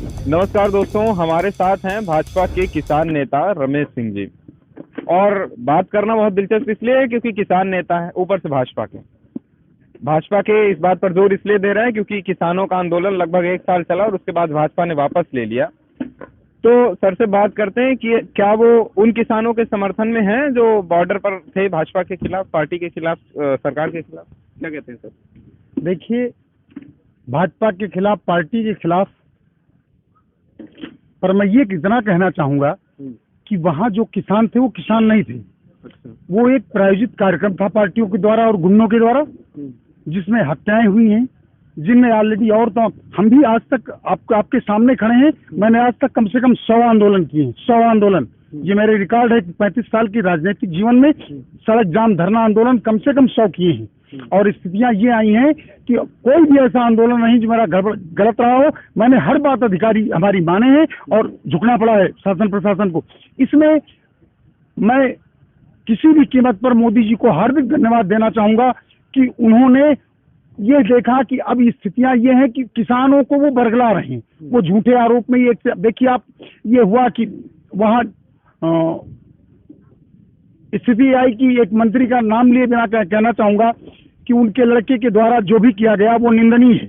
नमस्कार दोस्तों, हमारे साथ हैं भाजपा के किसान नेता रमेश सिंह जी। और बात करना बहुत दिलचस्प इसलिए है क्योंकि किसान नेता है, ऊपर से भाजपा के इस बात पर जोर इसलिए दे रहे हैं क्योंकि किसानों का आंदोलन लगभग 1 साल चला और उसके बाद भाजपा ने वापस ले लिया। तो सर से बात करते हैं कि क्या वो उन किसानों के समर्थन में हैं जो बॉर्डर पर थे भाजपा के खिलाफ, पार्टी के खिलाफ, सरकार के खिलाफ। क्या कहते हैं सर? देखिए, भाजपा के खिलाफ, पार्टी के खिलाफ, पर मैं ये इतना कहना चाहूंगा कि वहाँ जो किसान थे वो किसान नहीं थे। अच्छा। वो एक प्रायोजित कार्यक्रम था पार्टियों के द्वारा और गुंडों के द्वारा, जिसमें हत्याएं हुई हैं, जिनमें ऑलरेडी, और तो हम भी आज तक आपके सामने खड़े हैं। मैंने आज तक कम से कम 100 आंदोलन किए हैं, 100 आंदोलन। ये मेरे रिकॉर्ड है कि 35 साल की राजनीतिक जीवन में सड़क जाम, धरना आंदोलन कम से कम 100 किए हैं। और स्थितियां ये आई हैं कि कोई भी ऐसा आंदोलन नहीं जो मेरा गलत रहा हो। मैंने हर बात अधिकारी हमारी माने हैं और झुकना पड़ा है शासन प्रशासन को। इसमें मैं किसी भी कीमत पर मोदी जी को हार्दिक धन्यवाद देना चाहूंगा कि उन्होंने ये देखा कि अब स्थितियां ये हैं कि किसानों को वो बरगला रहे हैं। वो झूठे आरोप में, ये देखिए आप, ये हुआ कि वहाँ स्थिति आई कि एक मंत्री का नाम लिए बिना कहना चाहूंगा कि उनके लड़के के द्वारा जो भी किया गया वो निंदनीय है।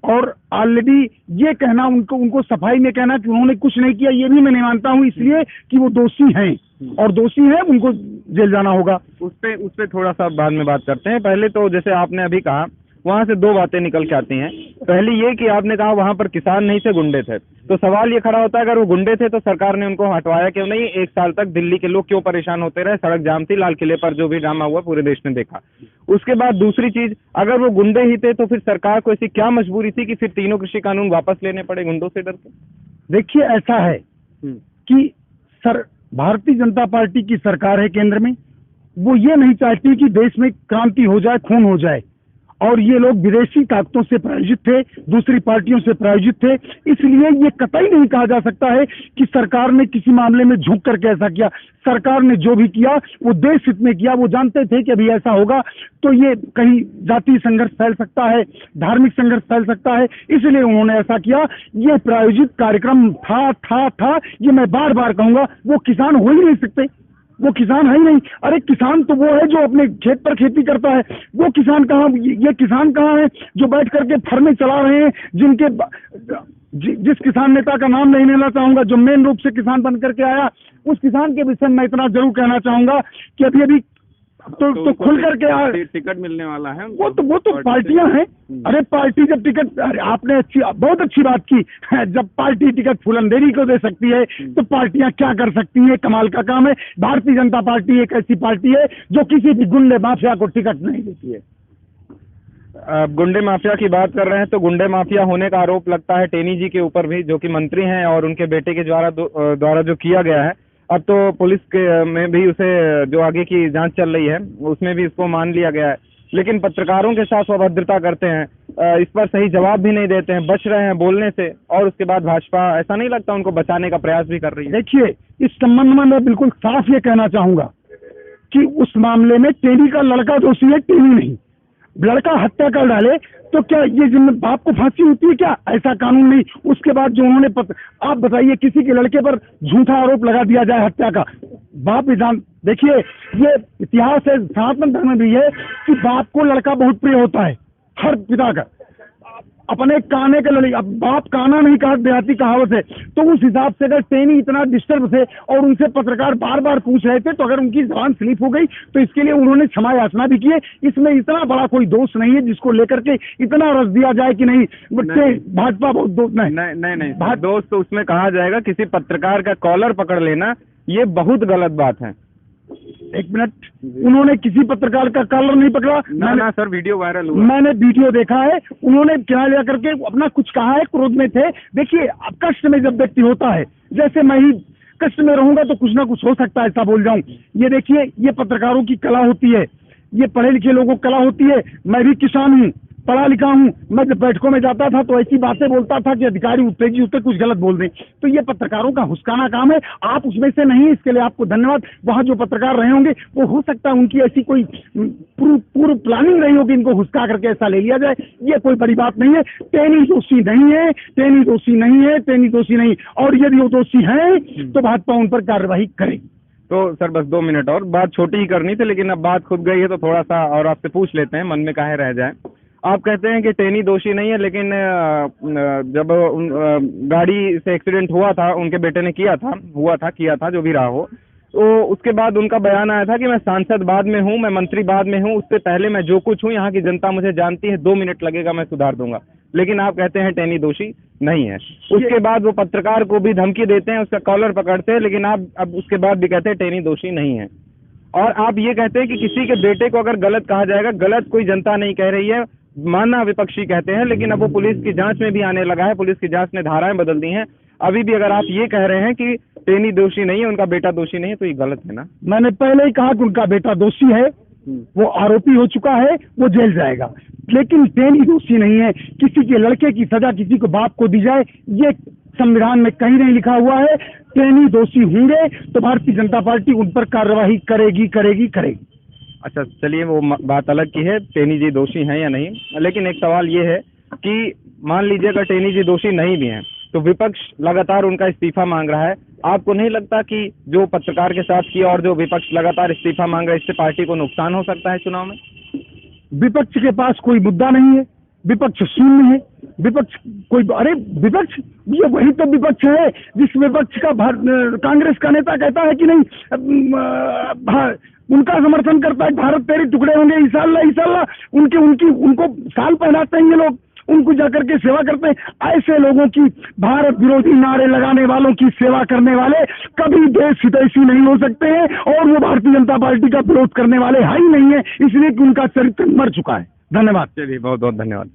और ऑलरेडी ये कहना, उनको सफाई में कहना कि उन्होंने कुछ नहीं किया, ये भी मैं नहीं मानता हूँ, इसलिए कि वो दोषी हैं और दोषी हैं, उनको जेल जाना होगा। उस पे थोड़ा सा बाद में बात करते हैं। पहले तो जैसे आपने अभी कहा, वहाँ से दो बातें निकल के आती हैं। पहली ये कि आपने कहा वहाँ पर किसान नहीं थे, गुंडे थे। तो सवाल ये खड़ा होता है, अगर वो गुंडे थे तो सरकार ने उनको हटवाया क्यों नहीं? 1 साल तक दिल्ली के लोग क्यों परेशान होते रहे? सड़क जाम थी, लाल किले पर जो भी ड्रामा हुआ पूरे देश ने देखा। उसके बाद दूसरी चीज, अगर वो गुंडे ही थे तो फिर सरकार को ऐसी क्या मजबूरी थी कि फिर तीनों कृषि कानून वापस लेने पड़े गुंडों से डर के? देखिए, ऐसा है कि भारतीय जनता पार्टी की सरकार है केंद्र में। वो ये नहीं चाहती कि देश में क्रांति हो जाए, खून हो जाए। और ये लोग विदेशी ताकतों से प्रायोजित थे, दूसरी पार्टियों से प्रायोजित थे। इसलिए ये कतई नहीं कहा जा सकता है कि सरकार ने किसी मामले में झुक करके ऐसा किया। सरकार ने जो भी किया वो देश हित में किया। वो जानते थे कि अभी ऐसा होगा तो ये कहीं जातीय संघर्ष फैल सकता है, धार्मिक संघर्ष फैल सकता है, इसलिए उन्होंने ऐसा किया। ये प्रायोजित कार्यक्रम था। ये मैं बार बार कहूंगा, वो किसान हो ही नहीं सकते, वो किसान है ही नहीं। अरे किसान तो वो है जो अपने खेत पर खेती करता है। वो किसान कहाँ, ये किसान कहाँ है जो बैठ करके फर्में चला रहे हैं, जिस किसान नेता का नाम नहीं लेना चाहूंगा, जो मेन रूप से किसान बन करके आया, उस किसान के विषय में इतना जरूर कहना चाहूंगा कि अभी तो खुल करके टिकट मिलने वाला है। वो तो पार्टियां हैं। अरे पार्टी जब टिकट, अरे आपने बहुत अच्छी बात की, जब पार्टी टिकट फुलंदेरी को दे सकती है तो पार्टियां क्या कर सकती हैं? कमाल का काम है। भारतीय जनता पार्टी एक ऐसी पार्टी है जो किसी भी गुंडे माफिया को टिकट नहीं देती है। गुंडे माफिया की बात कर रहे हैं तो गुंडे माफिया होने का आरोप लगता है टेनी जी के ऊपर भी, जो कि मंत्री हैं, और उनके बेटे के द्वारा जो किया गया है। अब तो पुलिस के में भी उसे, जो आगे की जांच चल रही है उसमें भी इसको मान लिया गया है। लेकिन पत्रकारों के साथ अभद्रता करते हैं, इस पर सही जवाब भी नहीं देते हैं, बच रहे हैं बोलने से। और उसके बाद भाजपा, ऐसा नहीं लगता उनको बचाने का प्रयास भी कर रही है? देखिए, इस संबंध में मैं बिल्कुल साफ ये कहना चाहूंगा कि उस मामले में टेनी का लड़का दोषी है, टेनी नहीं। लड़का हत्या कर डाले तो क्या ये जिम्मे बाप को फांसी होती है क्या? ऐसा कानून नहीं। उसके बाद जो उन्होंने आप बताइए, किसी के लड़के पर झूठा आरोप लगा दिया जाए हत्या का, बाप विधान, देखिए ये इतिहास है, सनातन धर्म में भी है कि बाप को लड़का बहुत प्रिय होता है, हर पिता का। अपने काने के लड़के, अब बाप काना नहीं कहा, देहाती कहावत है। तो उस हिसाब से अगर टेनी इतना डिस्टर्ब थे और उनसे पत्रकार बार बार पूछ रहे थे, तो अगर उनकी जबान स्लिप हो गई तो इसके लिए उन्होंने क्षमा याचना भी की है। इसमें इतना बड़ा कोई दोष नहीं है जिसको लेकर के इतना रस दिया जाए कि नहीं भाजपा बहुत दोष नहीं। दोस्त तो उसमें कहा जाएगा, किसी पत्रकार का कॉलर पकड़ लेना ये बहुत गलत बात है। एक मिनट, उन्होंने किसी पत्रकार का कॉलर नहीं पकड़ा। ना सर, वीडियो वायरल हुआ, मैंने वीडियो देखा है। उन्होंने क्या लेकर के अपना कुछ कहा है, क्रोध में थे। देखिए, अब कष्ट में जब व्यक्ति होता है, जैसे मैं ही कष्ट में रहूंगा तो कुछ ना कुछ हो सकता है, ऐसा बोल जाऊं। ये देखिए, ये पत्रकारों की कला होती है, ये पढ़े लिखे लोगों की कला होती है। मैं भी किसान हूँ, पढ़ा लिखा हूँ, मैं जब बैठकों में जाता था तो ऐसी बातें बोलता था कि अधिकारी उत्तेजित होते कुछ गलत बोल दें। तो ये पत्रकारों का हुस्काना काम है, आप उसमें से नहीं, इसके लिए आपको धन्यवाद। वहाँ जो पत्रकार रहे होंगे वो हो सकता है उनकी ऐसी कोई पूर्व प्लानिंग नहीं हो कि इनको हुस्का करके ऐसा ले लिया जाए। ये कोई बड़ी बात नहीं है। टेनी दोषी नहीं है, टेनी दोषी नहीं है, टेनी दोषी नहीं, और यदि वो दोषी हैं तो भाजपा उन पर कार्रवाई करेगी। तो सर बस 2 मिनट और, बात छोटी ही करनी थी लेकिन अब बात खुद गई है तो थोड़ा सा और आपसे पूछ लेते हैं, मन में काहे रह जाए। आप कहते हैं कि टेनी दोषी नहीं है, लेकिन जब गाड़ी से एक्सीडेंट हुआ था, उनके बेटे ने किया था जो भी रहा हो, तो उसके बाद उनका बयान आया था कि मैं सांसद बाद में हूँ, मैं मंत्री बाद में हूँ, उससे पहले मैं जो कुछ हूँ यहाँ की जनता मुझे जानती है, 2 मिनट लगेगा मैं सुधार दूंगा। लेकिन आप कहते हैं टेनी दोषी नहीं है। उसके बाद वो पत्रकार को भी धमकी देते हैं, उसका कॉलर पकड़ते हैं, लेकिन आप अब उसके बाद भी कहते हैं टेनी दोषी नहीं है। और आप ये कहते हैं कि किसी के बेटे को अगर गलत कहा जाएगा, गलत कोई जनता नहीं कह रही है, माना विपक्षी कहते हैं, लेकिन अब वो पुलिस की जांच में भी आने लगा है, पुलिस की जांच ने धाराएं बदल दी हैं। अभी भी अगर आप ये कह रहे हैं कि टेनी दोषी नहीं है, उनका बेटा दोषी नहीं है, तो ये गलत है ना। मैंने पहले ही कहा कि उनका बेटा दोषी है, वो आरोपी हो चुका है, वो जेल जाएगा, लेकिन टेनी दोषी नहीं है। किसी के लड़के की सजा किसी को बाप को दी जाए, ये संविधान में कहीं नहीं लिखा हुआ है। टेनी दोषी होंगे तो भारतीय जनता पार्टी उन पर कार्रवाई करेगी। अच्छा चलिए, वो बात अलग की है, टेनी जी दोषी हैं या नहीं। लेकिन एक सवाल ये है कि मान लीजिए अगर टेनी जी दोषी नहीं भी हैं तो विपक्ष लगातार उनका इस्तीफा मांग रहा है। आपको नहीं लगता कि जो पत्रकार के साथ किया और जो विपक्ष लगातार इस्तीफा मांग रहा है, इससे पार्टी को नुकसान हो सकता है चुनाव में? विपक्ष के पास कोई मुद्दा नहीं है, विपक्ष शून्य है। विपक्ष विपक्ष ये वही तो विपक्ष है जिस विपक्ष का कांग्रेस का नेता कहता है कि नहीं, उनका समर्थन करता है, भारत तेरे टुकड़े होंगे इंशाल्लाह, उनको साल पहनाते हैं ये लोग, उनको जाकर के सेवा करते हैं। ऐसे लोगों की, भारत विरोधी नारे लगाने वालों की सेवा करने वाले कभी देश हितैषी नहीं हो सकते हैं, और वो भारतीय जनता पार्टी का विरोध करने वाले है ही नहीं है, इसलिए कि उनका चरित्र मर चुका है। धन्यवाद। चलिए, बहुत बहुत धन्यवाद।